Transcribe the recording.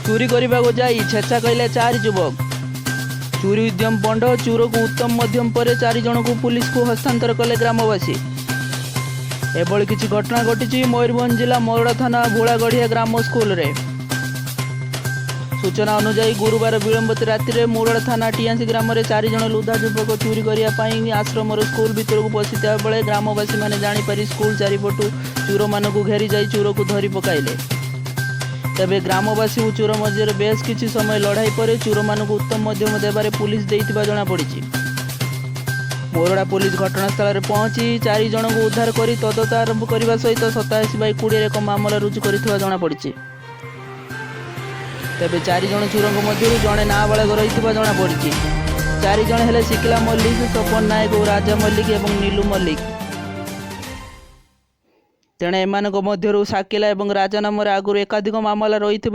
चोरी करने को जाई छेचा कहले 4 युवक। चोरी उद्यम बंड चोर को उत्तम मध्यम पर 4 जन को पुलिस को हस्तांतर कले ग्रामवासी। एभली किसी घटना घटी मयूरभंज जिला मोरड़ा थाना भोलागढ़िया ग्राम स्कूल रे। सूचना अनुसार गुरुवार विलंबित राति में मोरड़ा थाना टीआसी ग्राम में 4 जन लुधा युवक चोरी करने आश्रम स्कूल भीतर को पशिता बेले ग्रामवासी मैंने जापर स्कूल चारिपटू चोर मान घेरी जाई चोर को धरी पकाइले। तेबे ग्रामवासी और चोर मध्य बेस किसी समय लड़ाई पर चोर मान उत्तम मध्यम देवारे पुलिस देइतिबा जଣା पड़िछि। मोरड़ा पुलिस घटनास्थल में पहुंची 4 जन को उद्धार कर तदंत आरंभ करने सहित 87/20 एक मामला रुजु करथिबा जଣା पड़िछि। तेबे 4 जन चोरों मध्य जड़े नाबालक रही जଣା पड़िछि। 4 जन हेले शिकला मल्लिक, सपन नायक और राजा मल्लिक एवं नीलू मल्लिक। तेणे एमानक मध्यरु साकिला एवं राजा नाम आगुरी एकाधिक मामला रही